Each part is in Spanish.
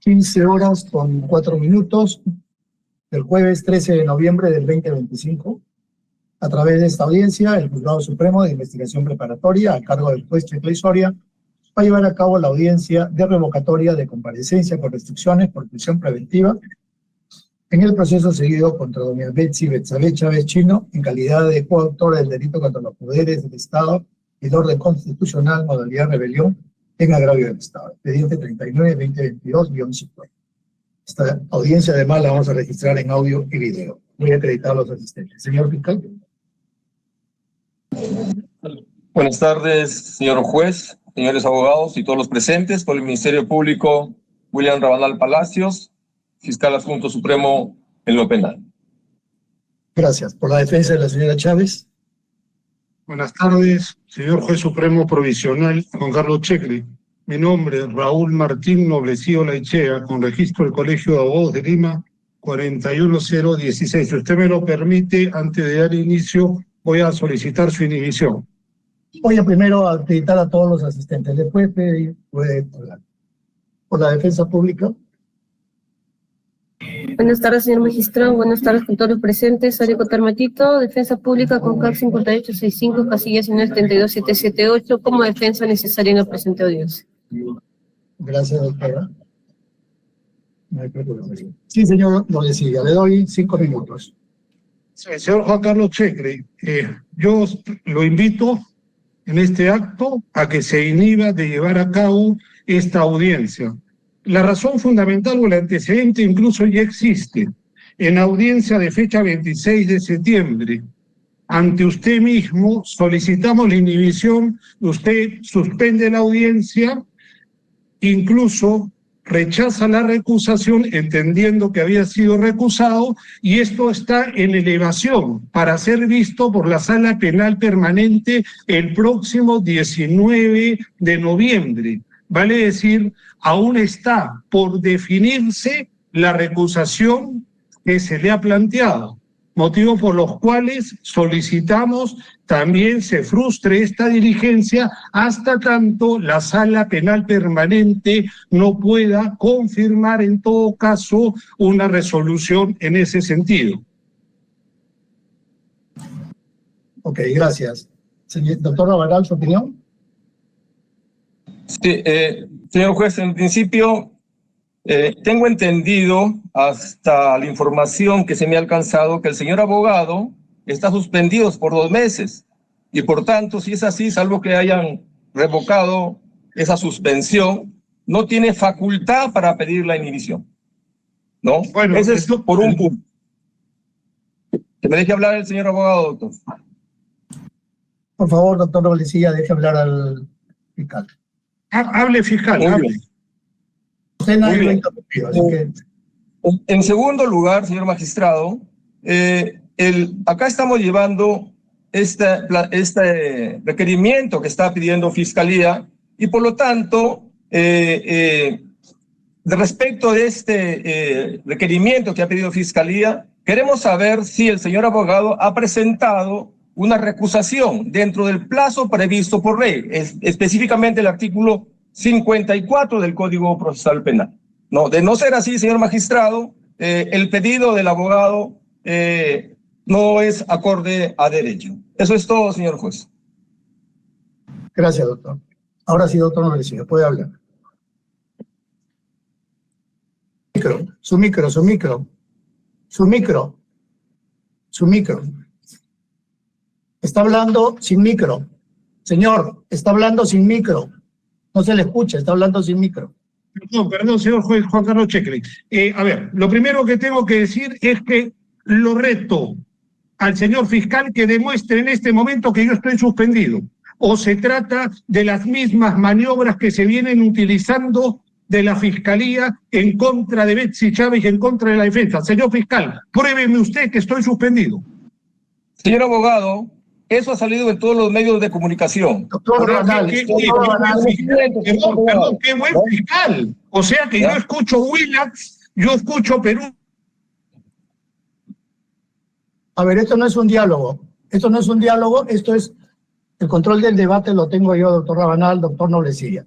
15:04 del jueves 13 de noviembre del 2025. A través de esta audiencia, el Juzgado Supremo de Investigación Preparatoria, a cargo del juez Checley Soria, va a llevar a cabo la audiencia de revocatoria de comparecencia con restricciones por prisión preventiva en el proceso seguido contra doña Betsy Betsabe Chávez Chino en calidad de coautora del delito contra los poderes del Estado y el orden constitucional, modalidad rebelión, en agravio del Estado. Expediente 39-2022-50. Esta audiencia además la vamos a registrar en audio y video. Voy a acreditar a los asistentes. Señor fiscal. Buenas tardes, señor juez, señores abogados y todos los presentes. Por el Ministerio Público, William Rabanal Palacios, fiscal adjunto supremo en lo penal. Gracias. Por la defensa de la señora Chávez. Buenas tardes, señor juez supremo provisional Juan Carlos Checley. Mi nombre es Raúl Martín Noblecillo Laichea, con registro del Colegio de Abogados de Lima 41016. Si usted me lo permite, antes de dar inicio, voy a solicitar su inhibición. Voy a primero acreditar a todos los asistentes. Después puede hablar. Por la defensa pública. Buenas tardes, señor magistrado. Buenas tardes con todos los presentes. Arico Termatito, defensa pública con CAC 5865, casilla 72778, como defensa necesaria en la presente audiencia. Gracias, doctora. No hay preocupación. Sí, señor, lo decía. Le doy 5 minutos. Sí, señor Juan Carlos Checley, yo lo invito en este acto a que se inhiba de llevar a cabo esta audiencia. La razón fundamental o el antecedente incluso ya existe. En audiencia de fecha 26 de septiembre, ante usted mismo solicitamos la inhibición, usted suspende la audiencia, incluso rechaza la recusación entendiendo que había sido recusado, y esto está en elevación para ser visto por la Sala Penal Permanente el próximo 19 de noviembre. Vale decir, aún está por definirse la recusación que se le ha planteado, motivos por los cuales solicitamos también se frustre esta diligencia hasta tanto la Sala Penal Permanente no pueda confirmar en todo caso una resolución en ese sentido. Ok, gracias. Doctor Rabanal, ¿su opinión? Sí, señor juez, en principio tengo entendido hasta la información que se me ha alcanzado que el señor abogado está suspendido por 2 meses y por tanto, si es así, salvo que hayan revocado esa suspensión, no tiene facultad para pedir la inhibición, ¿no? Bueno, ese es por un punto. Que me deje hablar el señor abogado, doctor. Por favor, doctor Noblecilla, deje hablar al fiscal. Hable, fiscal, hable. Usted nadie lo ha interrumpido, así que... En segundo lugar, señor magistrado, acá estamos llevando este requerimiento que está pidiendo Fiscalía y por lo tanto, respecto de este requerimiento que ha pedido Fiscalía, queremos saber si el señor abogado ha presentado una recusación dentro del plazo previsto por ley, específicamente el artículo 54 del Código Procesal Penal. No, de no ser así, señor magistrado, el pedido del abogado no es acorde a derecho. Eso es todo, señor juez. Gracias, doctor. Ahora sí, doctor Noblecilla, puede hablar. Su micro. Está hablando sin micro. Señor, está hablando sin micro. No se le escucha, está hablando sin micro. Perdón, señor juez Juan Carlos Checley. A ver, lo primero que tengo que decir es que lo reto al señor fiscal que demuestre en este momento que yo estoy suspendido. O se trata de las mismas maniobras que se vienen utilizando de la Fiscalía en contra de Betsy Chávez y en contra de la defensa. Señor fiscal, pruébeme usted que estoy suspendido. Señor abogado, eso ha salido en todos los medios de comunicación. Doctor Rabanal, perdón, qué buen fiscal. O sea que yo escucho Willax, yo escucho Perú. A ver, esto no es un diálogo. Esto es el control del debate, lo tengo yo, doctor Rabanal, doctor Noblecilla.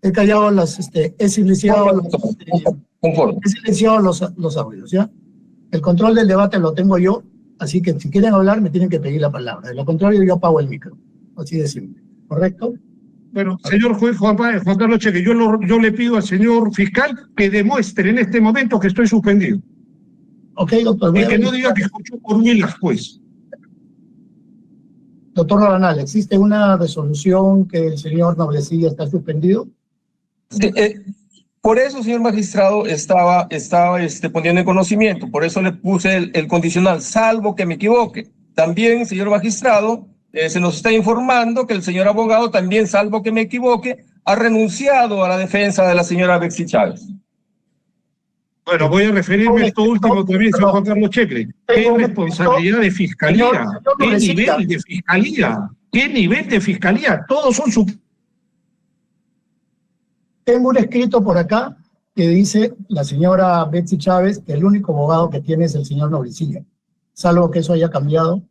He callado he silenciado Conforme. He silenciado los audios, ¿ya? El control del debate lo tengo yo, así que si quieren hablar me tienen que pedir la palabra. De lo contrario yo apago el micro, así de simple. ¿Correcto? Bueno, señor juez Juan Carlos Cheque, yo le pido al señor fiscal que demuestre en este momento que estoy suspendido. Ok, doctor. Y que no diga que escuchó por mí las juez. Doctor Rabanal, ¿existe una resolución que el señor Noblecilla está suspendido? Sí, por eso, señor magistrado, estaba poniendo en conocimiento, por eso le puse el condicional, salvo que me equivoque. También, señor magistrado, se nos está informando que el señor abogado también, salvo que me equivoque, ha renunciado a la defensa de la señora Betsy Chávez. Bueno, voy a referirme a esto último también, señor Juan Carlos Cheque. ¿Qué responsabilidad de fiscalía? ¿Qué nivel de fiscalía? ¿Qué nivel de fiscalía? Todos son su... Tengo un escrito por acá que dice la señora Betsy Chávez que el único abogado que tiene es el señor Noblecilla. Salvo que eso haya cambiado,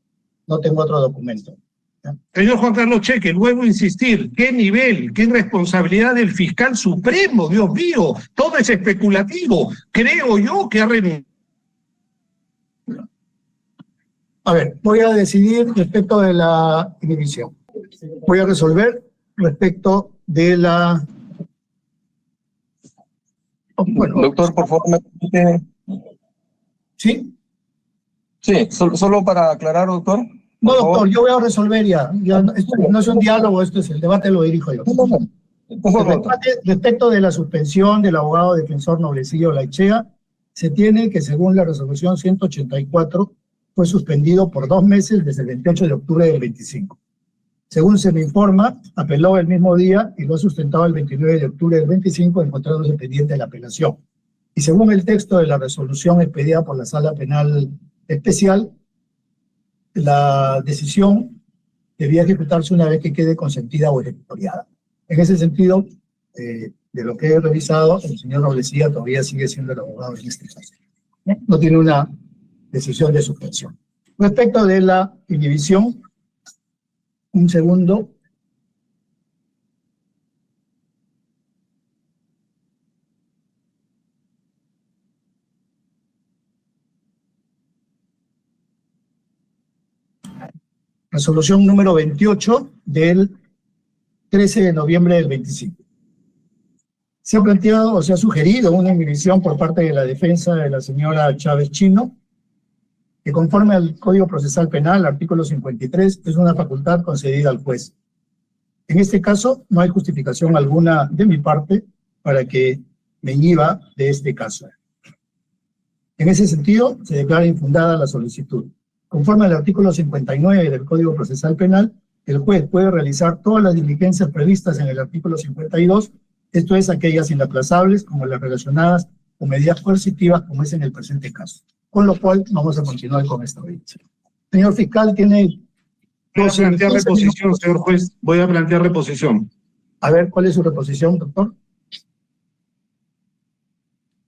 no tengo otro documento. ¿Ya? Señor Juan Carlos Cheque, vuelvo a insistir, ¿qué nivel, qué responsabilidad del fiscal supremo? Dios mío, todo es especulativo. Creo yo que ha renunciado. A ver, voy a decidir respecto de la inhibición. Voy a resolver respecto de la... Bueno, doctor, por favor, ¿me permite? ¿Sí? Sí, solo para aclarar, doctor. No, doctor, yo voy a resolver ya. Esto no es un diálogo, esto es el debate, lo dirijo yo. Respecto de la suspensión del abogado defensor Noblecilla Olaechea, se tiene que, según la resolución 184, fue suspendido por 2 meses desde el 28 de octubre del 25. Según se me informa, apeló el mismo día y lo ha sustentado el 29 de octubre del 25, encontrándose pendiente de la apelación. Y según el texto de la resolución expedida por la Sala Penal Especial, la decisión debía ejecutarse una vez que quede consentida o ejecutoriada. En ese sentido, de lo que he revisado, el señor Noblecilla todavía sigue siendo el abogado en este caso. No tiene una decisión de suspensión. Respecto de la inhibición, un segundo. Resolución número 28 del 13 de noviembre del 25. Se ha planteado o se ha sugerido una inhibición por parte de la defensa de la señora Chávez Chino, que conforme al Código Procesal Penal, artículo 53, es una facultad concedida al juez. En este caso, no hay justificación alguna de mi parte para que me inhiba de este caso. En ese sentido, se declara infundada la solicitud. Conforme al artículo 59 del Código Procesal Penal, el juez puede realizar todas las diligencias previstas en el artículo 52, esto es, aquellas inaplazables como las relacionadas con medidas coercitivas, como es en el presente caso. Con lo cual, vamos a continuar con esta audiencia. Señor fiscal, tiene... Voy a plantear reposición, señor juez. Voy a plantear reposición. A ver, ¿cuál es su reposición, doctor?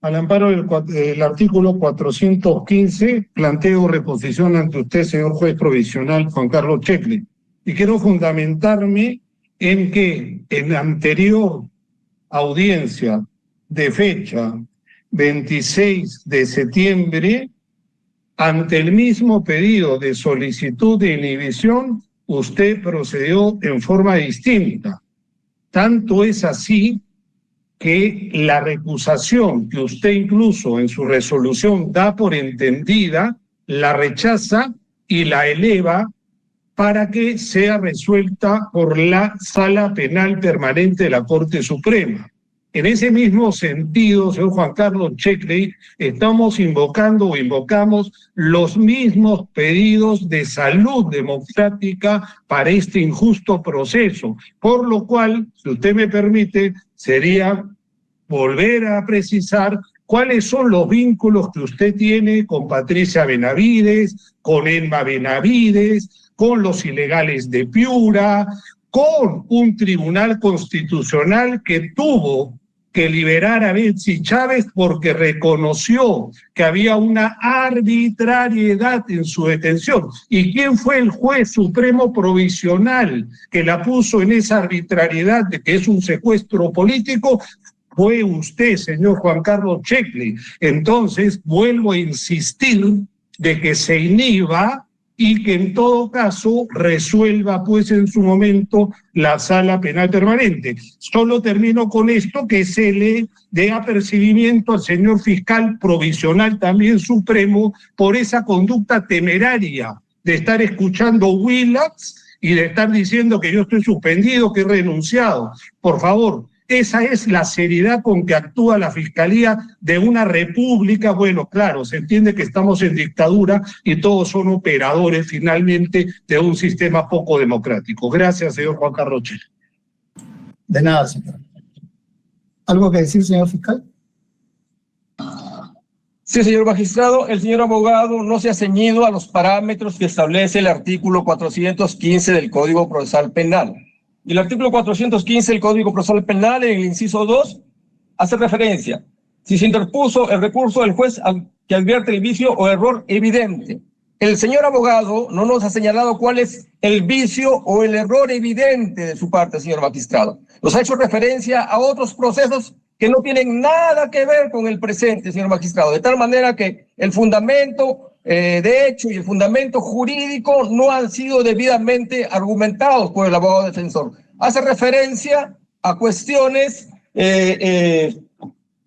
Al amparo del artículo 415, planteo reposición ante usted, señor juez provisional Juan Carlos Checle. Y quiero fundamentarme en que en la anterior audiencia de fecha 26 de septiembre, ante el mismo pedido de solicitud de inhibición, usted procedió en forma distinta. Tanto es así que la recusación que usted incluso en su resolución da por entendida, la rechaza y la eleva para que sea resuelta por la Sala Penal Permanente de la Corte Suprema. En ese mismo sentido, señor Juan Carlos Checle, estamos invocamos los mismos pedidos de salud democrática para este injusto proceso, por lo cual, si usted me permite, sería volver a precisar cuáles son los vínculos que usted tiene con Patricia Benavides, con Elma Benavides, con los ilegales de Piura, con un tribunal constitucional que tuvo que liberar a Betsy Chávez porque reconoció que había una arbitrariedad en su detención. ¿Y quién fue el juez supremo provisional que la puso en esa arbitrariedad de que es un secuestro político? fue usted, señor Juan Carlos Checkley. Entonces, vuelvo a insistir de que se inhiba y que en todo caso resuelva pues en su momento la Sala Penal Permanente. Solo termino con esto, que se le dé apercibimiento al señor fiscal provisional también supremo por esa conducta temeraria de estar escuchando Willax y de estar diciendo que yo estoy suspendido, que he renunciado. Por favor, esa es la seriedad con que actúa la Fiscalía de una república. Bueno, claro, se entiende que estamos en dictadura y todos son operadores finalmente de un sistema poco democrático. Gracias, señor Juan Carlos Checkley. De nada, señor. ¿Algo que decir, señor fiscal? Sí, señor magistrado, el señor abogado no se ha ceñido a los parámetros que establece el artículo 415 del Código Procesal Penal. Y el artículo 415 del Código Procesal Penal, en el inciso 2, hace referencia: si se interpuso el recurso del juez que advierte el vicio o error evidente. El señor abogado no nos ha señalado cuál es el vicio o el error evidente de su parte, señor magistrado. Nos ha hecho referencia a otros procesos que no tienen nada que ver con el presente, señor magistrado, de tal manera que el fundamento de hecho y el fundamento jurídico no han sido debidamente argumentados por el abogado defensor. Hace referencia a cuestiones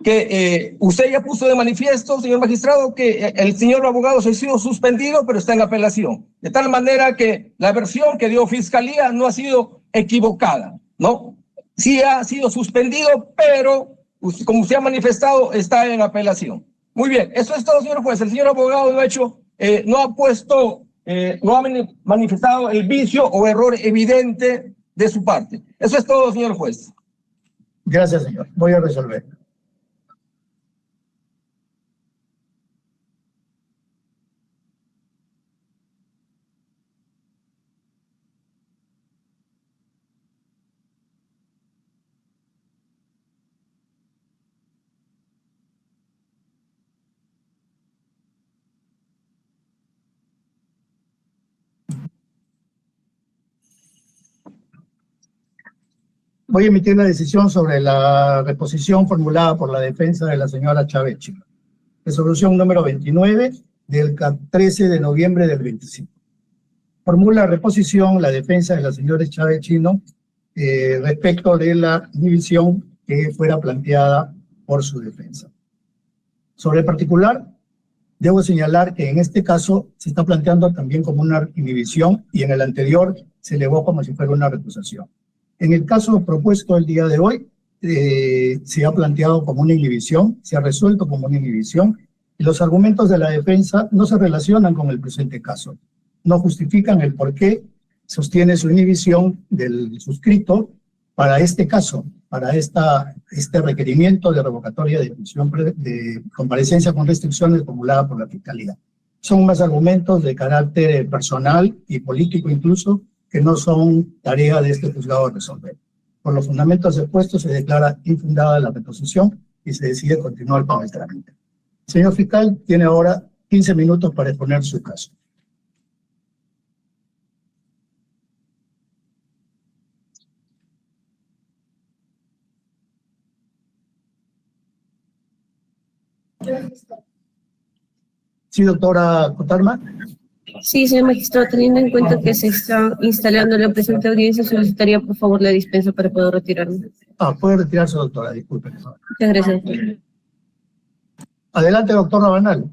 que usted ya puso de manifiesto, señor magistrado, que el señor abogado se ha sido suspendido, pero está en apelación. De tal manera que la versión que dio Fiscalía no ha sido equivocada, ¿no? Sí ha sido suspendido, pero como usted ha manifestado, está en apelación. Muy bien, eso es todo, señor juez. El señor abogado no ha manifestado el vicio o error evidente de su parte. Eso es todo, señor juez. Gracias, señor. Voy a resolver. Voy a emitir la decisión sobre la reposición formulada por la defensa de la señora Chávez Chino. Resolución número 29 del 13 de noviembre del 25. Formula reposición la defensa de la señora Chávez Chino respecto de la inhibición que fuera planteada por su defensa. Sobre el particular, debo señalar que en este caso se está planteando también como una inhibición y en el anterior se elevó como si fuera una recusación. En el caso propuesto el día de hoy, se ha planteado como una inhibición, se ha resuelto como una inhibición, y los argumentos de la defensa no se relacionan con el presente caso. No justifican el por qué sostiene su inhibición del suscrito para este caso, para este requerimiento de revocatoria de prisión de comparecencia con restricciones formulada por la Fiscalía. Son más argumentos de carácter personal y político incluso, que no son tarea de este juzgado resolver. Por los fundamentos expuestos se declara infundada la reposición y se decide continuar con el trámite. Señor fiscal, tiene ahora 15 minutos para exponer su caso. Sí, doctora Cotarma. Sí, señor magistrado, teniendo en cuenta que se está instalando la presente audiencia, solicitaría por favor la dispensa para poder retirarme. Puede retirarse, doctora, disculpe. Muchas gracias. Adelante, doctor Rabanal.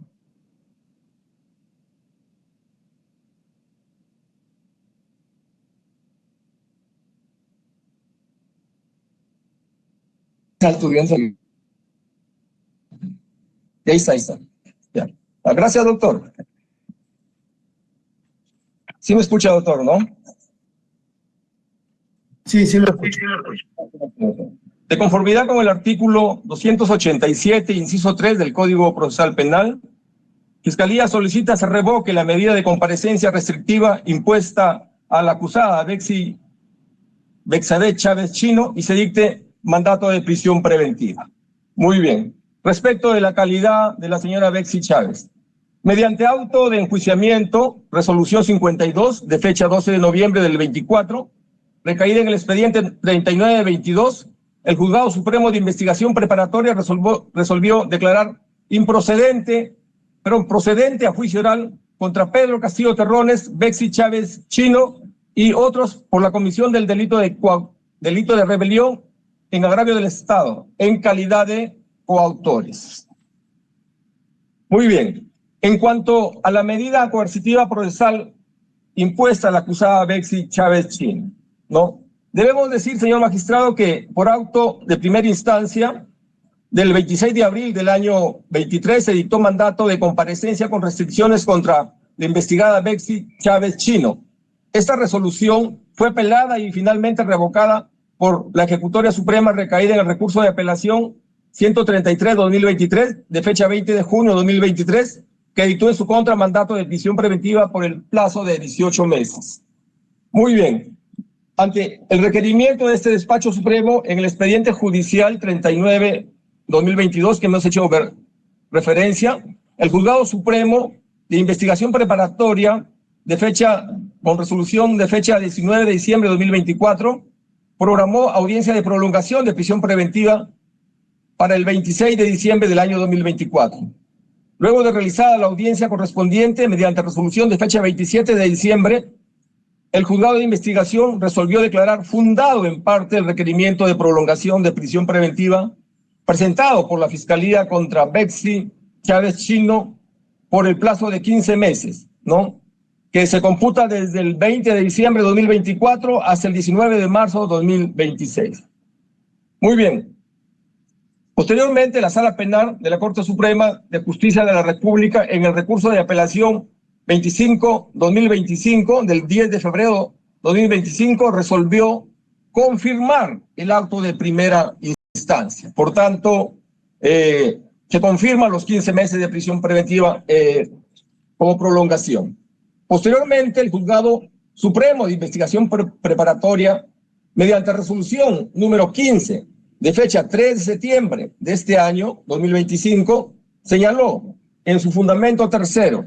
Ahí está. Ya. Gracias, doctor. Sí me escucha, doctor, ¿no? Sí, sí lo escucho. De conformidad con el artículo 287, inciso 3 del Código Procesal Penal, Fiscalía solicita se revoque la medida de comparecencia restrictiva impuesta a la acusada Bexadet Chávez Chino y se dicte mandato de prisión preventiva. Muy bien. Respecto de la calidad de la señora Bexi Chávez, mediante auto de enjuiciamiento, resolución 52, de fecha 12 de noviembre del 24, recaída en el expediente 3922, el Juzgado Supremo de Investigación Preparatoria resolvió declarar procedente a juicio oral contra Pedro Castillo Terrones, Bexy Chávez Chino y otros por la comisión del delito de rebelión en agravio del Estado, en calidad de coautores. Muy bien. En cuanto a la medida coercitiva procesal impuesta a la acusada Bexy Chávez Chino, ¿no? Debemos decir, señor magistrado, que por auto de primera instancia del 26 de abril del año 23 se dictó mandato de comparecencia con restricciones contra la investigada Bexy Chávez Chino. Esta resolución fue apelada y finalmente revocada por la Ejecutoria Suprema recaída en el recurso de apelación 133-2023 de fecha 20 de junio de 2023, que dictó en su contra mandato de prisión preventiva por el plazo de 18 meses. Muy bien. Ante el requerimiento de este despacho supremo en el expediente judicial 39-2022 que hemos hecho referencia, el Juzgado Supremo de Investigación Preparatoria con resolución de fecha 19 de diciembre de 2024 programó audiencia de prolongación de prisión preventiva para el 26 de diciembre del año 2024. Luego de realizada la audiencia correspondiente mediante resolución de fecha 27 de diciembre, el Juzgado de Investigación resolvió declarar fundado en parte el requerimiento de prolongación de prisión preventiva presentado por la Fiscalía contra Bexy Chávez Chino por el plazo de 15 meses, ¿no? Que se computa desde el 20 de diciembre de 2024 hasta el 19 de marzo de 2026. Muy bien. Posteriormente, la Sala Penal de la Corte Suprema de Justicia de la República, en el recurso de apelación 25-2025 del 10 de febrero de 2025, resolvió confirmar el auto de primera instancia. Por tanto, se confirman los 15 meses de prisión preventiva como prolongación. Posteriormente, el Juzgado Supremo de Investigación Preparatoria, mediante resolución número 15, de fecha 3 de septiembre de este año, 2025, señaló en su fundamento tercero: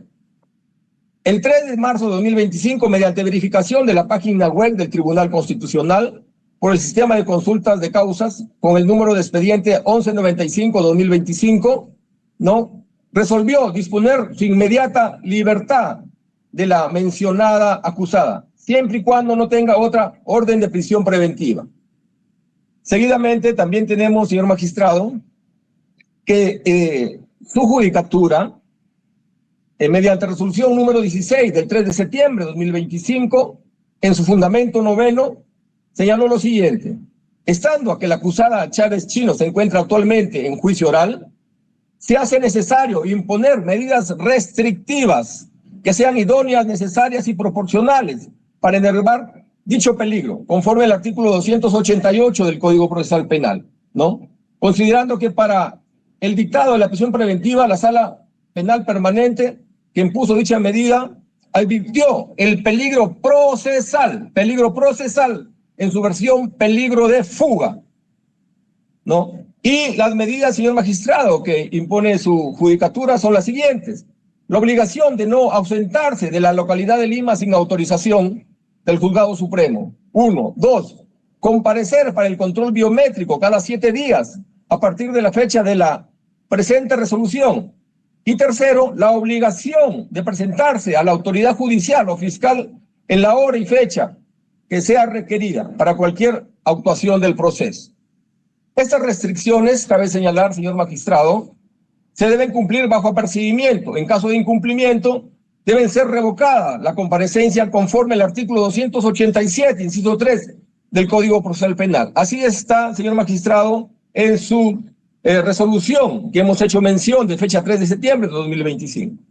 el 3 de marzo de 2025, mediante verificación de la página web del Tribunal Constitucional por el sistema de consultas de causas con el número de expediente 1195-2025, ¿no? Resolvió disponer su inmediata libertad de la mencionada acusada, siempre y cuando no tenga otra orden de prisión preventiva. Seguidamente, también tenemos, señor magistrado, que su judicatura, mediante resolución número 16 del 3 de septiembre de 2025, en su fundamento noveno, señaló lo siguiente: estando a que la acusada Chávez Chino se encuentra actualmente en juicio oral, se hace necesario imponer medidas restrictivas que sean idóneas, necesarias y proporcionales para enervar dicho peligro, conforme al artículo 288 del Código Procesal Penal, ¿no? Considerando que para el dictado de la prisión preventiva, la Sala Penal Permanente que impuso dicha medida advirtió el peligro procesal en su versión peligro de fuga, ¿no? Y las medidas, señor magistrado, que impone su judicatura son las siguientes: la obligación de no ausentarse de la localidad de Lima sin autorización del Juzgado Supremo. 1. 2. Comparecer para el control biométrico cada 7 días a partir de la fecha de la presente resolución. Y tercero, la obligación de presentarse a la autoridad judicial o fiscal en la hora y fecha que sea requerida para cualquier actuación del proceso. Estas restricciones, cabe señalar, señor magistrado, se deben cumplir bajo apercibimiento. En caso de incumplimiento, deben ser revocadas la comparecencia conforme al artículo 287, inciso 3 del Código Procesal Penal. Así está, señor magistrado, en su resolución que hemos hecho mención de fecha 3 de septiembre de 2025.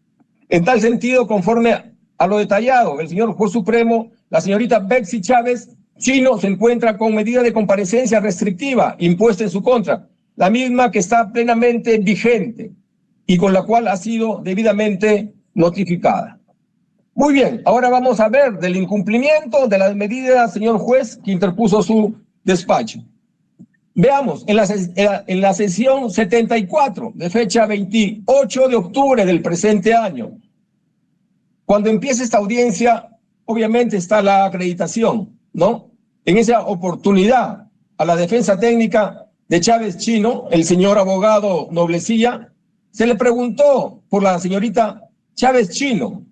En tal sentido, conforme a lo detallado, el señor juez supremo, la señorita Bexy Chávez Chino se encuentra con medida de comparecencia restrictiva impuesta en su contra, la misma que está plenamente vigente y con la cual ha sido debidamente notificada. Muy bien, ahora vamos a ver del incumplimiento de las medidas, señor juez, que interpuso su despacho. Veamos, en la sesión 74 de fecha 28 de octubre del presente año, cuando empieza esta audiencia, obviamente está la acreditación, ¿no? En esa oportunidad, a la defensa técnica de Chávez Chino, el señor abogado Noblecilla, se le preguntó por la señorita Chávez Chino.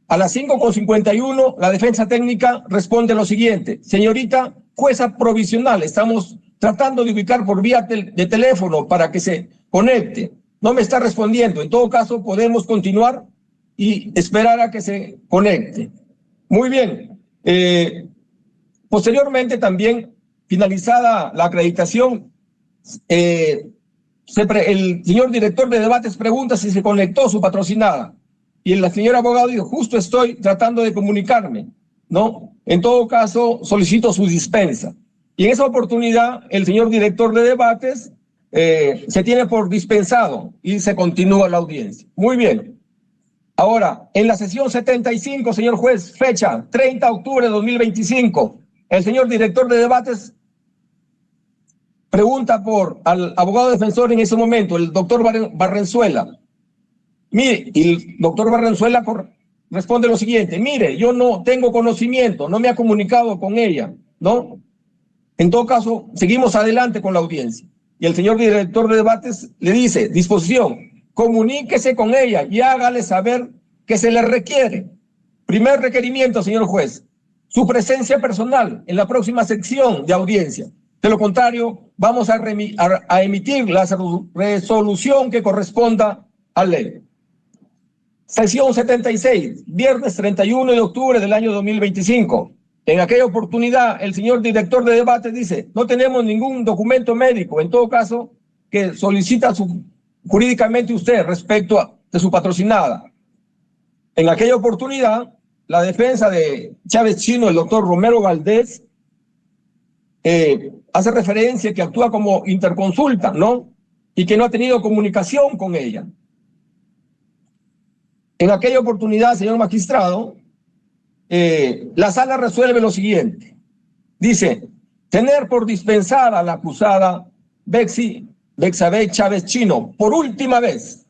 A las 5:51, la defensa técnica responde lo siguiente: señorita jueza provisional, estamos tratando de ubicar por vía de teléfono para que se conecte. No me está respondiendo. En todo caso, podemos continuar y esperar a que se conecte. Muy bien. Posteriormente, también, finalizada la acreditación, el señor director de debates pregunta si se conectó su patrocinada. Y el señor abogado dijo: justo estoy tratando de comunicarme, ¿no? En todo caso, solicito su dispensa. Y en esa oportunidad, el señor director de debates se tiene por dispensado y se continúa la audiencia. Muy bien. Ahora, en la sesión 75, señor juez, fecha 30 de octubre de 2025, el señor director de debates pregunta al abogado defensor en ese momento, el doctor Barrenzuela. Mire, y el doctor Barrenzuela responde lo siguiente: mire, yo no tengo conocimiento, no me ha comunicado con ella, ¿no? En todo caso, seguimos adelante con la audiencia. Y el señor director de debates le dice: disposición, comuníquese con ella y hágale saber que se le requiere. Primer requerimiento, señor juez, su presencia personal en la próxima sección de audiencia. De lo contrario, vamos a emitir la resolución que corresponda a ley. Sesión 76, viernes 31 de octubre del año 2025. En aquella oportunidad, el señor director de debate dice: no tenemos ningún documento médico, en todo caso, que solicita jurídicamente usted respecto de su patrocinada. En aquella oportunidad, la defensa de Chávez Chino, el doctor Romero Valdés, hace referencia que actúa como interconsulta, ¿no? Y que no ha tenido comunicación con ella. En aquella oportunidad, señor magistrado, la sala resuelve lo siguiente. Dice: tener por dispensada a la acusada Bexabe Chávez Chino por última vez,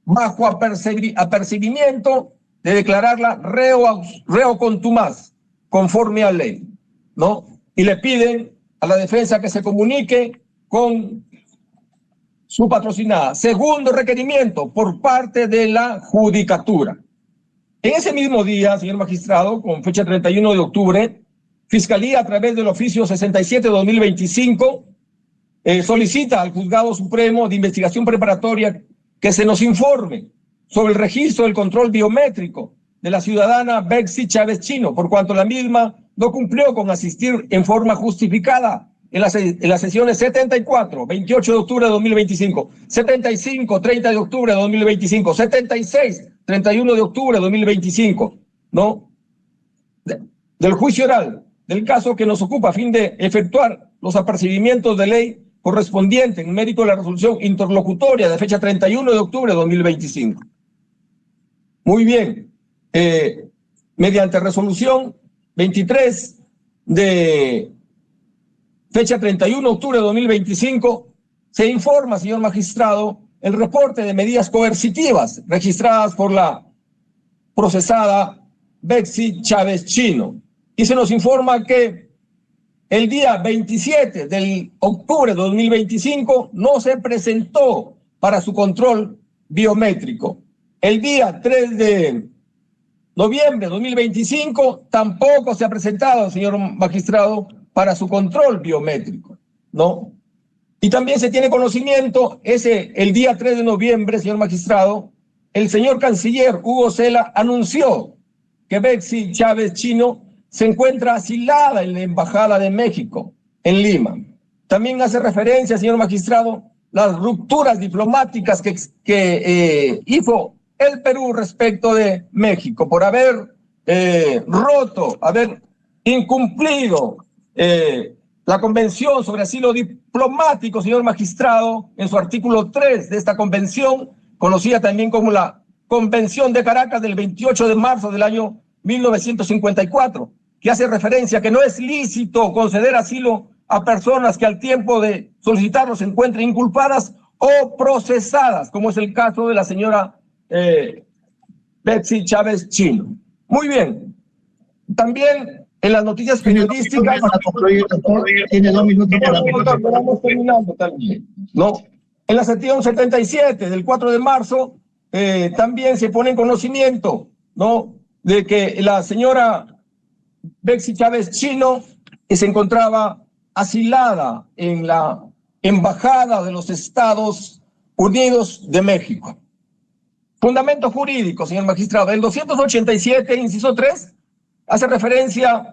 bajo apercibimiento de declararla reo contumaz, conforme a ley, ¿no? Y le piden a la defensa que se comunique con su patrocinada. Segundo requerimiento, por parte de la judicatura. En ese mismo día, señor magistrado, con fecha 31 de octubre, Fiscalía, a través del oficio 67/2025, solicita al Juzgado Supremo de Investigación Preparatoria que se nos informe sobre el registro del control biométrico de la ciudadana Bexi Chávez Chino, por cuanto la misma no cumplió con asistir en forma justificada en las sesiones 74, 28 de octubre de 2025, 75, 30 de octubre de 2025, 76, 31 de octubre de 2025, ¿no? Del juicio oral, del caso que nos ocupa, a fin de efectuar los apercibimientos de ley correspondientes en mérito de la resolución interlocutoria de fecha 31 de octubre de 2025. Muy bien. Mediante resolución 23 de fecha 31 de octubre de 2025, se informa, señor magistrado, el reporte de medidas coercitivas registradas por la procesada Bexi Chávez Chino. Y se nos informa que el día 27 de octubre de 2025 no se presentó para su control biométrico. El día 3 de noviembre de 2025 tampoco se ha presentado, señor magistrado, para su control biométrico, ¿no? Y también se tiene conocimiento, el día 3 de noviembre, señor magistrado, el señor canciller Hugo Cela anunció que Bexi Chávez Chino se encuentra asilada en la Embajada de México, en Lima. También hace referencia, señor magistrado, las rupturas diplomáticas que hizo el Perú respecto de México por haber roto, haber incumplido la Convención sobre Asilo Diplomático, señor magistrado, en su artículo 3 de esta convención, conocida también como la Convención de Caracas del 28 de marzo del año 1954, que hace referencia a que no es lícito conceder asilo a personas que al tiempo de solicitarlo se encuentren inculpadas o procesadas, como es el caso de la señora Bexi Chávez Chino. Muy bien. También en las noticias Tiene 2 periodísticas. minutos para concluir, doctor. Tiene 2 minutos para concluir. Estamos terminando también, ¿no? En la sección 77 del 4 de marzo también se pone en conocimiento, ¿no?, de que la señora Betsy Chávez Chino se encontraba asilada en la Embajada de los Estados Unidos de México. Fundamento jurídico, señor magistrado. El 287, inciso 3, hace referencia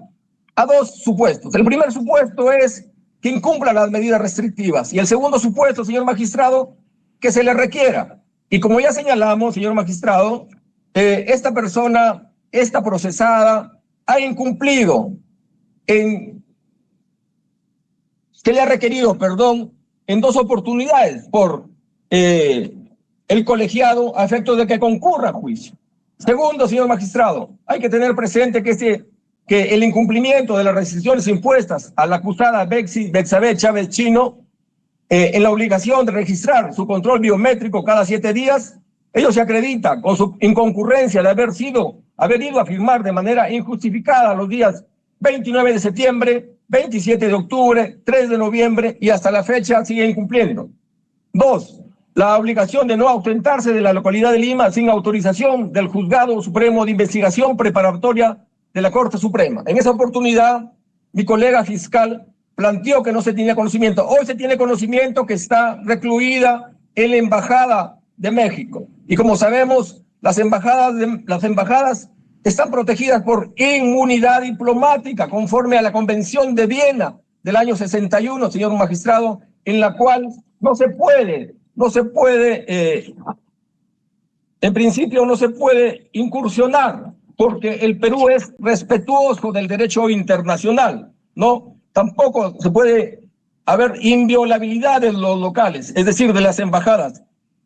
a 2 supuestos. El primer supuesto es que incumpla las medidas restrictivas y el segundo supuesto, señor magistrado, que se le requiera. Y como ya señalamos, señor magistrado, esta persona, esta procesada, ha incumplido se le ha requerido, perdón, en 2 oportunidades por el colegiado a efectos de que concurra a juicio. Segundo, señor magistrado, hay que tener presente que el incumplimiento de las restricciones impuestas a la acusada Betsabe Chávez Chino en la obligación de registrar su control biométrico cada 7 días, ello se acredita con su inconcurrencia de haber ido a firmar de manera injustificada los días 29 de septiembre, 27 de octubre, 3 de noviembre y hasta la fecha sigue incumpliendo. 2. La obligación de no ausentarse de la localidad de Lima sin autorización del Juzgado Supremo de Investigación Preparatoria de la Corte Suprema. En esa oportunidad, mi colega fiscal planteó que no se tenía conocimiento. Hoy se tiene conocimiento que está recluida en la Embajada de México. Y como sabemos, las embajadas están protegidas por inmunidad diplomática, conforme a la Convención de Viena del año 61, señor magistrado, en la cual en principio no se puede incursionar, porque el Perú es respetuoso del derecho internacional, ¿no? Tampoco se puede haber inviolabilidad de los locales, es decir, de las embajadas.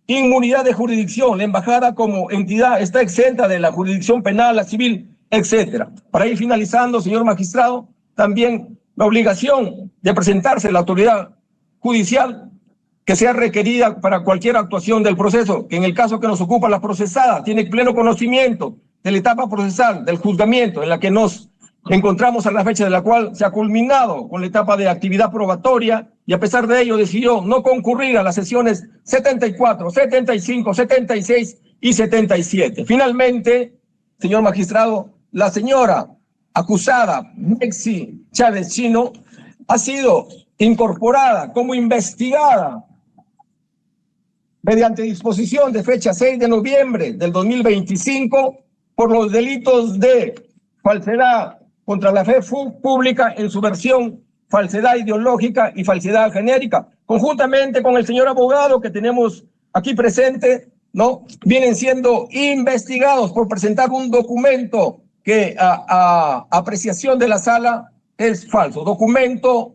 Inmunidad de jurisdicción, la embajada como entidad está exenta de la jurisdicción penal, la civil, etc. Para ir finalizando, señor magistrado, también la obligación de presentarse a la autoridad judicial que sea requerida para cualquier actuación del proceso, que en el caso que nos ocupa la procesada, tiene pleno conocimiento de la etapa procesal, del juzgamiento en la que nos encontramos a la fecha de la cual se ha culminado con la etapa de actividad probatoria y a pesar de ello decidió no concurrir a las sesiones 74, 75, 76 y 77. Finalmente, señor magistrado, la señora acusada, Betsy Chávez Chino, ha sido incorporada como investigada mediante disposición de fecha 6 de noviembre del 2025 por los delitos de falsedad contra la fe pública en su versión falsedad ideológica y falsedad genérica. Conjuntamente con el señor abogado que tenemos aquí presente, ¿no?, vienen siendo investigados por presentar un documento que a apreciación de la sala es falso, documento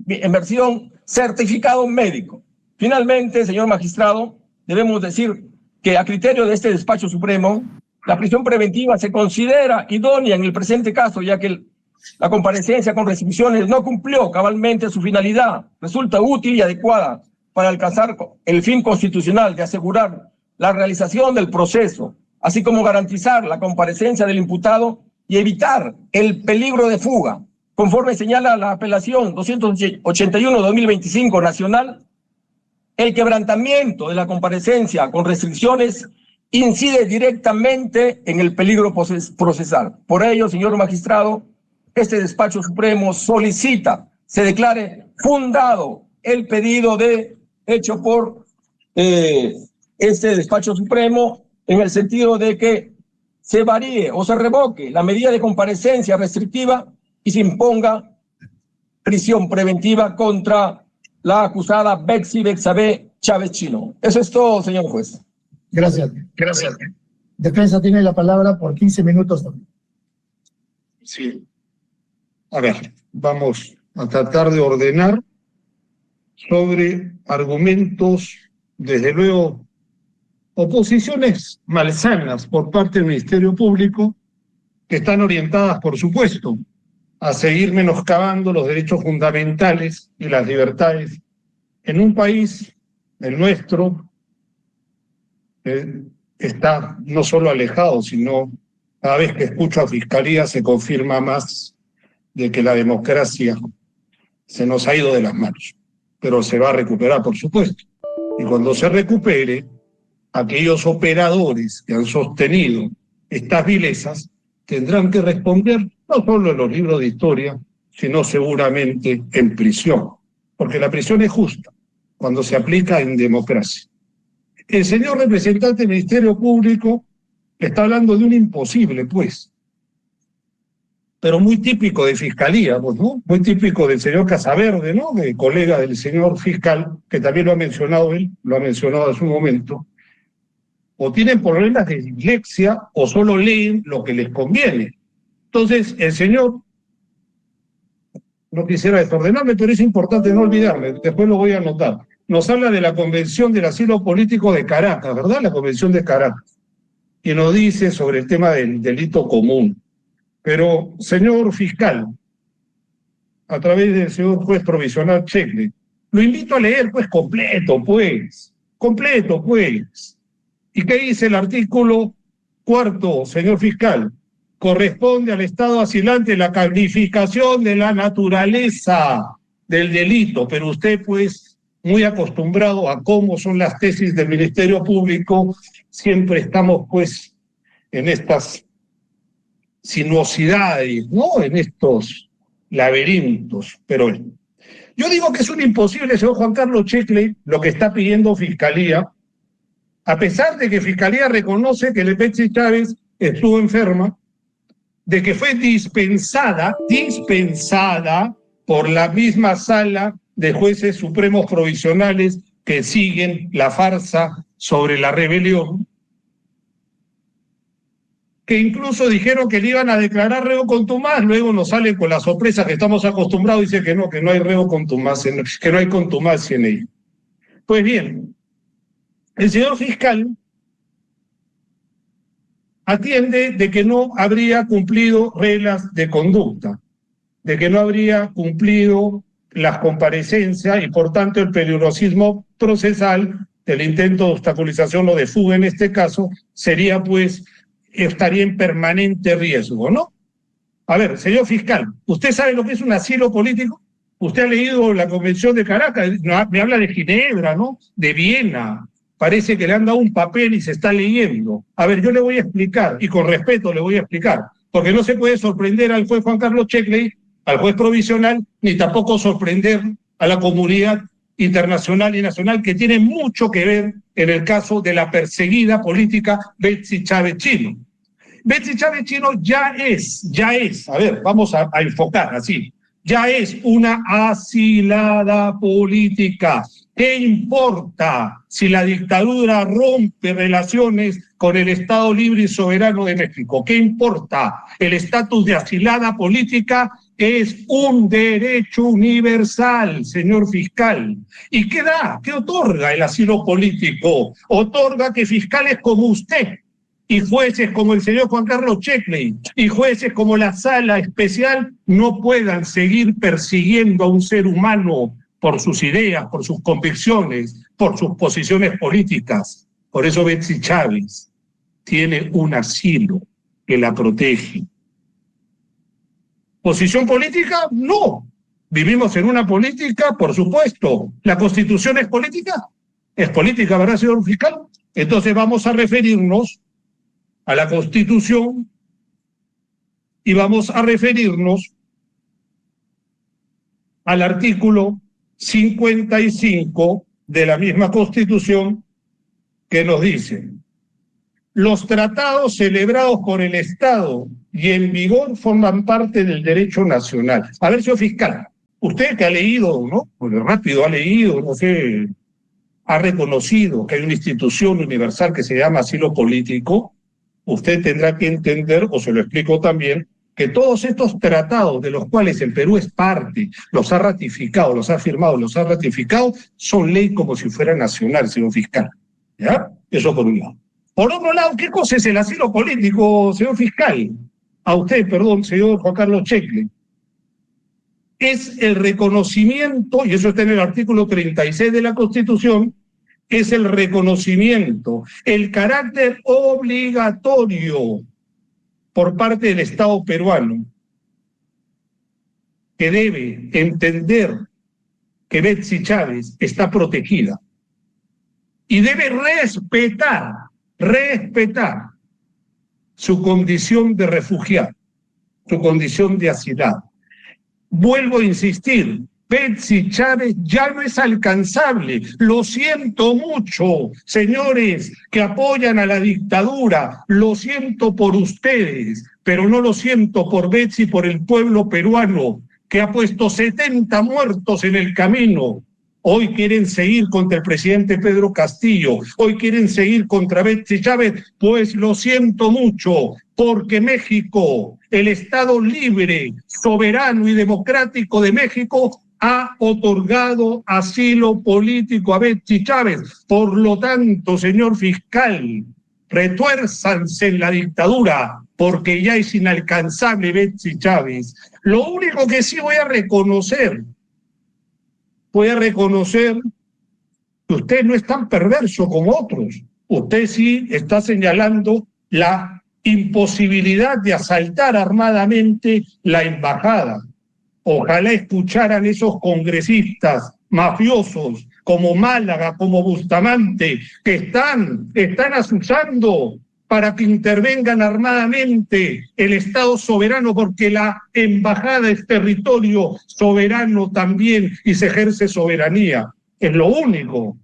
en versión certificado médico. Finalmente, señor magistrado, debemos decir que a criterio de este despacho supremo, la prisión preventiva se considera idónea en el presente caso, ya que la comparecencia con restricciones no cumplió cabalmente su finalidad. Resulta útil y adecuada para alcanzar el fin constitucional de asegurar la realización del proceso, así como garantizar la comparecencia del imputado y evitar el peligro de fuga. Conforme señala la apelación 281-2025 nacional, el quebrantamiento de la comparecencia con restricciones incide directamente en el peligro procesal. Por ello, señor magistrado, este despacho supremo solicita se declare fundado el pedido hecho por este despacho supremo en el sentido de que se varíe o se revoque la medida de comparecencia restrictiva y se imponga prisión preventiva contra la acusada Betsy Betsabe Chávez Chino. Eso es todo, señor juez. Gracias. Defensa tiene la palabra por 15 minutos también. Sí. A ver, vamos a tratar de ordenar sobre argumentos, desde luego, oposiciones malsanas por parte del Ministerio Público, que están orientadas, por supuesto, a seguir menoscabando los derechos fundamentales y las libertades en un país, el nuestro, que está no solo alejado, sino cada vez que escucho a Fiscalía se confirma más de que la democracia se nos ha ido de las manos, pero se va a recuperar, por supuesto. Y cuando se recupere, aquellos operadores que han sostenido estas vilezas tendrán que responder no solo en los libros de historia, sino seguramente en prisión, porque la prisión es justa cuando se aplica en democracia. El señor representante del Ministerio Público está hablando de un imposible, pues, pero muy típico de Fiscalía, pues, ¿no? Muy típico del señor Casaverde, ¿no? De colega del señor fiscal, que también lo ha mencionado él, lo ha mencionado hace un momento. O tienen problemas de dislexia o solo leen lo que les conviene. Entonces, el señor, no quisiera desordenarme, pero es importante no olvidarme, después lo voy a anotar. Nos habla de la Convención del Asilo Político de Caracas, ¿verdad? La Convención de Caracas. Y nos dice sobre el tema del delito común. Pero, señor fiscal, a través del señor juez provisional Checle, lo invito a leer, pues, completo, pues. ¿Y qué dice el artículo 4, señor fiscal? Corresponde al Estado asilante la calificación de la naturaleza del delito, pero usted, pues, muy acostumbrado a cómo son las tesis del Ministerio Público, siempre estamos, pues, en estas sinuosidades, ¿no? En estos laberintos, pero bueno. Yo digo que es un imposible, señor Juan Carlos Checle, lo que está pidiendo Fiscalía, a pesar de que Fiscalía reconoce que Betsy Chávez estuvo enferma, de que fue dispensada por la misma sala de jueces supremos provisionales que siguen la farsa sobre la rebelión, que incluso dijeron que le iban a declarar reo contumaz, luego nos salen con la sorpresa que estamos acostumbrados, dice que no hay reo contumaz, que no hay contumacia en ello. Pues bien, el señor fiscal atiende de que no habría cumplido reglas de conducta, de que no habría cumplido las comparecencias y por tanto el peligrosismo procesal del intento de obstaculización o de fuga en este caso sería pues estaría en permanente riesgo, ¿no? A ver, señor fiscal, ¿usted sabe lo que es un asilo político? Usted ha leído la Convención de Caracas, me habla de Ginebra, ¿no? De Viena. Parece que le han dado un papel y se está leyendo. A ver, yo le voy a explicar, y con respeto le voy a explicar, porque no se puede sorprender al juez Juan Carlos Checle, al juez provisional, ni tampoco sorprender a la comunidad internacional y nacional que tiene mucho que ver en el caso de la perseguida política Betsy Chávez Chino. Betsy Chávez Chino ya es, a ver, vamos a enfocar así, ya es una asilada política. ¿Qué importa si la dictadura rompe relaciones con el Estado Libre y Soberano de México? ¿Qué importa? El estatus de asilada política es un derecho universal, señor fiscal. ¿Y qué da? ¿Qué otorga el asilo político? Otorga que fiscales como usted y jueces como el señor Juan Carlos Checle y jueces como la Sala Especial no puedan seguir persiguiendo a un ser humano por sus ideas, por sus convicciones, por sus posiciones políticas. Por eso Betsy Chávez tiene un asilo que la protege. ¿Posición política? No. ¿Vivimos en una política? Por supuesto. ¿La Constitución es política? Es política, ¿verdad, señor fiscal? Entonces vamos a referirnos a la Constitución y vamos a referirnos al artículo 55 de la misma Constitución que nos dice: los tratados celebrados por el Estado y en vigor forman parte del derecho nacional. A ver, señor fiscal, usted que ha leído, ¿no? Pues rápido ha leído, no sé, ha reconocido que hay una institución universal que se llama asilo político, usted tendrá que entender, o se lo explico también, que todos estos tratados de los cuales el Perú es parte, los ha ratificado, los ha firmado, los ha ratificado, son ley como si fuera nacional, señor fiscal. ¿Ya? Eso por un lado. Por otro lado, ¿qué cosa es el asilo político, señor fiscal? A usted, perdón, señor Juan Carlos Checle. Es el reconocimiento, y eso está en el artículo 36 de la Constitución, es el reconocimiento, el carácter obligatorio por parte del Estado peruano que debe entender que Betsy Chávez está protegida y debe respetar su condición de refugiada, su condición de asilada. Vuelvo a insistir, Betsy Chávez ya no es alcanzable. Lo siento mucho, señores que apoyan a la dictadura. Lo siento por ustedes, pero no lo siento por Betsy, por el pueblo peruano, que ha puesto 70 muertos en el camino. Hoy quieren seguir contra el presidente Pedro Castillo, hoy quieren seguir contra Betsy Chávez, pues lo siento mucho, porque México, el Estado libre, soberano y democrático de México, ha otorgado asilo político a Betsy Chávez. Por lo tanto, señor fiscal, retuérzanse en la dictadura, porque ya es inalcanzable Betsy Chávez. Lo único que sí voy a reconocer que usted no es tan perverso como otros. Usted sí está señalando la imposibilidad de asaltar armadamente la embajada. Ojalá escucharan esos congresistas mafiosos como Málaga, como Bustamante, que están asusando para que intervengan armadamente el Estado soberano, porque la embajada es territorio soberano también y se ejerce soberanía. Es lo único.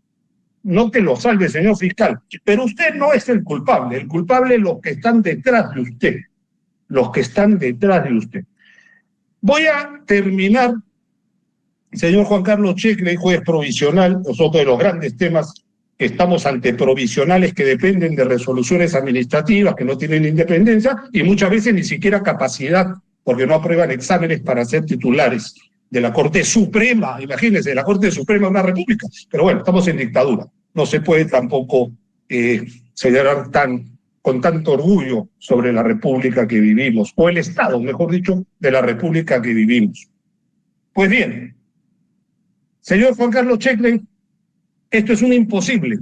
No que lo salve, señor fiscal. Pero usted no es el culpable es los que están detrás de usted. Los que están detrás de usted. Voy a terminar, señor Juan Carlos Checre, juez provisional, es otro de los grandes temas. Estamos ante provisionales que dependen de resoluciones administrativas, que no tienen independencia y muchas veces ni siquiera capacidad, porque no aprueban exámenes para ser titulares de la Corte Suprema. Imagínense, la Corte Suprema de una república. Pero bueno, estamos en dictadura. No se puede tampoco señalar con tanto orgullo sobre la república que vivimos, o el Estado, mejor dicho, de la república que vivimos. Pues bien, señor Juan Carlos Checre, esto es un imposible.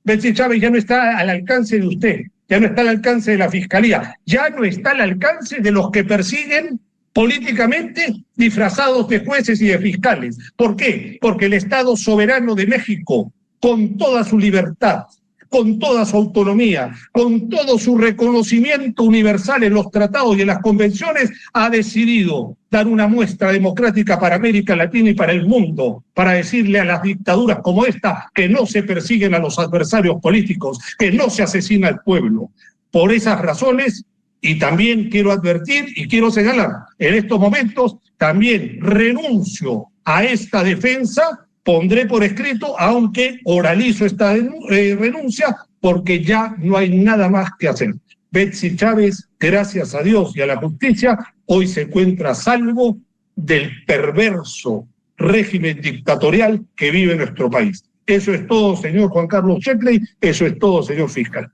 Betsy Chávez ya no está al alcance de usted, ya no está al alcance de la Fiscalía, ya no está al alcance de los que persiguen políticamente disfrazados de jueces y de fiscales. ¿Por qué? Porque el Estado soberano de México, con toda su libertad, con toda su autonomía, con todo su reconocimiento universal en los tratados y en las convenciones, ha decidido dar una muestra democrática para América Latina y para el mundo, para decirle a las dictaduras como esta que no se persiguen a los adversarios políticos, que no se asesina al pueblo. Por esas razones, y también quiero advertir y quiero señalar, en estos momentos también renuncio a esta defensa. Pondré por escrito, aunque oralizo esta renuncia, porque ya no hay nada más que hacer. Betsy Chávez, gracias a Dios y a la justicia, hoy se encuentra a salvo del perverso régimen dictatorial que vive nuestro país. Eso es todo, señor Juan Carlos Checre, eso es todo, señor fiscal.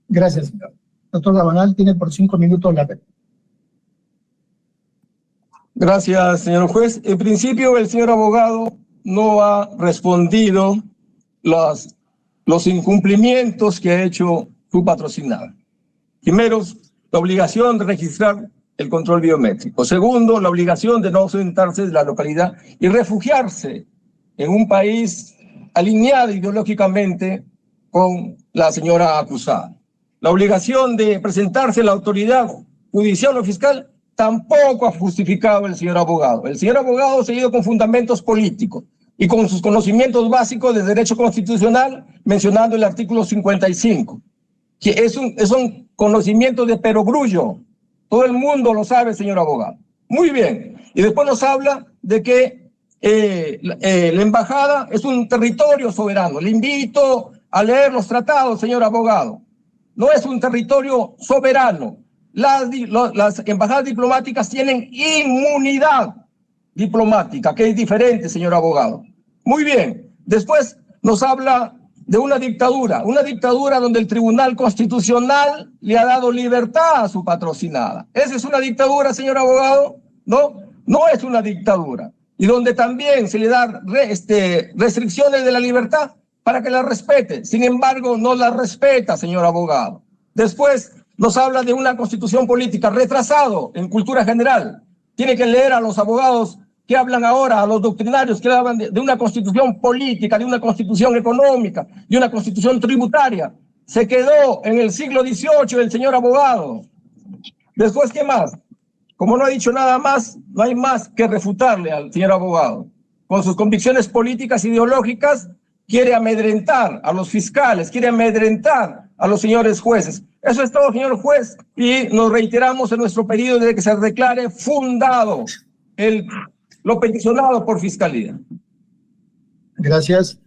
Gracias, señor. Doctor Rabanal, tiene por 5 minutos la palabra. Gracias, señor juez. En principio, el señor abogado no ha respondido los incumplimientos que ha hecho su patrocinada. Primero, la obligación de registrar el control biométrico. Segundo, la obligación de no ausentarse de la localidad y refugiarse en un país alineado ideológicamente con la señora acusada. La obligación de presentarse a la autoridad judicial o fiscal tampoco ha justificado el señor abogado. El señor abogado ha seguido con fundamentos políticos y con sus conocimientos básicos de derecho constitucional, mencionando el artículo 55, que es un conocimiento de perogrullo. Todo el mundo lo sabe, señor abogado. Muy bien. Y después nos habla de que la embajada es un territorio soberano. Le invito a leer los tratados, señor abogado. No es un territorio soberano. Las embajadas diplomáticas tienen inmunidad diplomática, que es diferente, señor abogado. Muy bien. Después nos habla de una dictadura donde el Tribunal Constitucional le ha dado libertad a su patrocinada. ¿Esa es una dictadura, señor abogado? No, no es una dictadura. Y donde también se le da restricciones de la libertad para que la respete. Sin embargo, no la respeta, señor abogado. Después nos habla de una constitución política retrasado en cultura general. Tiene que leer a los abogados que hablan ahora, a los doctrinarios que hablan de una constitución política, de una constitución económica, de una constitución tributaria. Se quedó en el siglo XVIII el señor abogado. Después, ¿qué más? Como no ha dicho nada más, no hay más que refutarle al señor abogado. Con sus convicciones políticas, ideológicas, quiere amedrentar a los fiscales, quiere amedrentar a los señores jueces. Eso es todo, señor juez, y nos reiteramos en nuestro pedido de que se declare fundado lo peticionado por Fiscalía. Gracias.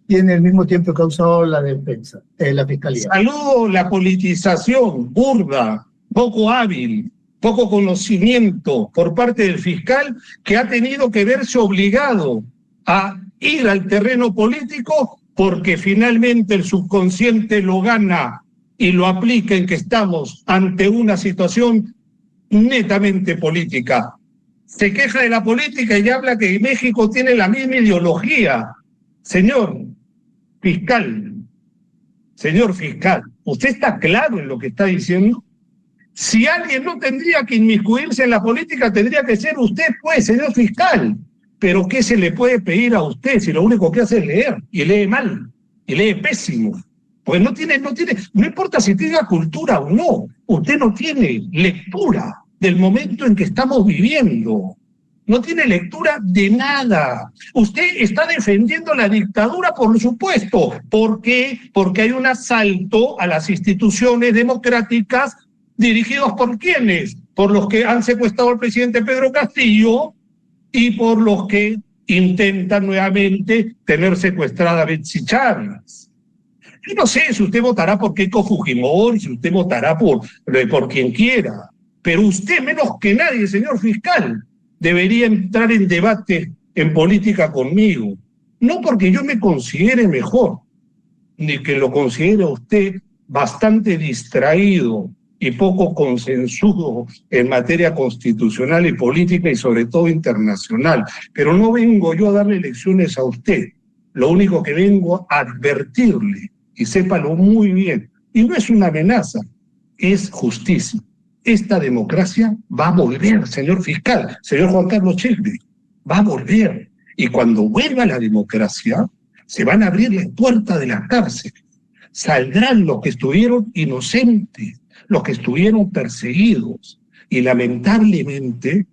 Tiene el mismo tiempo que ha usado la defensa, la Fiscalía. Saludo la politización burda, poco hábil, poco conocimiento por parte del fiscal, que ha tenido que verse obligado a ir al terreno político porque finalmente el subconsciente lo gana y lo aplica en que estamos ante una situación netamente política. Se queja de la política y habla que México tiene la misma ideología. Señor fiscal, ¿usted está claro en lo que está diciendo? Si alguien no tendría que inmiscuirse en la política, tendría que ser usted, pues, señor fiscal. Pero ¿qué se le puede pedir a usted si lo único que hace es leer? Y lee mal, y lee pésimo. Pues no importa si tenga cultura o no, usted no tiene lectura del momento en que estamos viviendo. No tiene lectura de nada. Usted está defendiendo la dictadura, por supuesto. ¿Por qué? Porque hay un asalto a las instituciones democráticas dirigidos por ¿quiénes? Por los que han secuestrado al presidente Pedro Castillo y por los que intentan nuevamente tener secuestrada a Betsy Chávez. Yo no sé si usted votará por Keiko Fujimori, si usted votará por quien quiera, pero usted, menos que nadie, señor fiscal, debería entrar en debate en política conmigo. No porque yo me considere mejor, ni que lo considere usted bastante distraído y poco consensuado en materia constitucional y política y sobre todo internacional. Pero no vengo yo a darle lecciones a usted. Lo único que vengo a advertirle, y sépalo muy bien, y no es una amenaza, es justicia. Esta democracia va a volver, señor fiscal, señor Juan Carlos Checre, va a volver. Y cuando vuelva la democracia, se van a abrir las puertas de la cárcel. Saldrán los que estuvieron inocentes, los que estuvieron perseguidos. Y lamentablemente,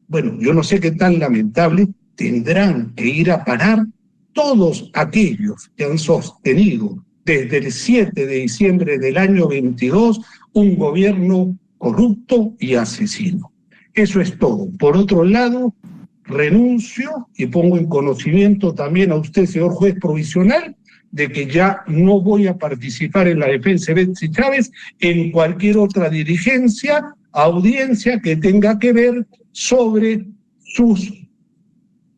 bueno, yo no sé qué tan lamentable, tendrán que ir a parar todos aquellos que han sostenido desde el 7 de diciembre del año 22 un gobierno corrupto y asesino. Eso es todo. Por otro lado, renuncio y pongo en conocimiento también a usted, señor juez provisional, de que ya no voy a participar en la defensa de Betsy Chávez en cualquier otra dirigencia, audiencia que tenga que ver sobre sus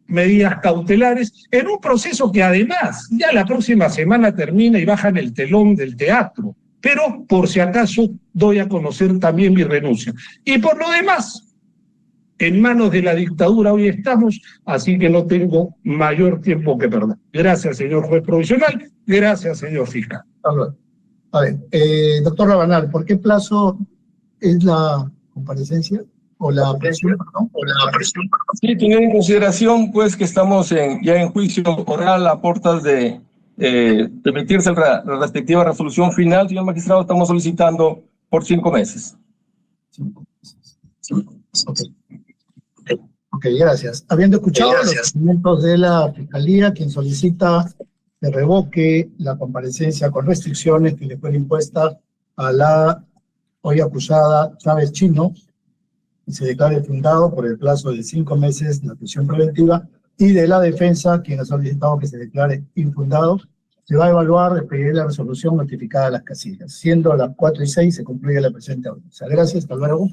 medidas cautelares, en un proceso que además ya la próxima semana termina y bajan el telón del teatro. Pero por si acaso doy a conocer también mi renuncia. Y por lo demás, en manos de la dictadura hoy estamos, así que no tengo mayor tiempo que perder. Gracias, señor juez provisional. Gracias, señor fiscal. A ver, doctor Rabanal, ¿por qué plazo es la comparecencia? ¿O la presión, perdón? Sí, teniendo en consideración pues que estamos ya en juicio oral a puertas de emitirse la respectiva resolución final, señor magistrado, estamos solicitando por 5 meses. 5 meses. Ok, gracias. Habiendo escuchado los argumentos de la Fiscalía, quien solicita que revoque la comparecencia con restricciones que le fue impuesta a la hoy acusada Chávez Chino, y se declare fundado por el plazo de 5 meses la prisión preventiva, y de la defensa, quien ha solicitado que se declare infundado, se va a evaluar, expedir la resolución notificada a las casillas. Siendo las 4:06, se concluye la presente audiencia. Gracias, hasta luego.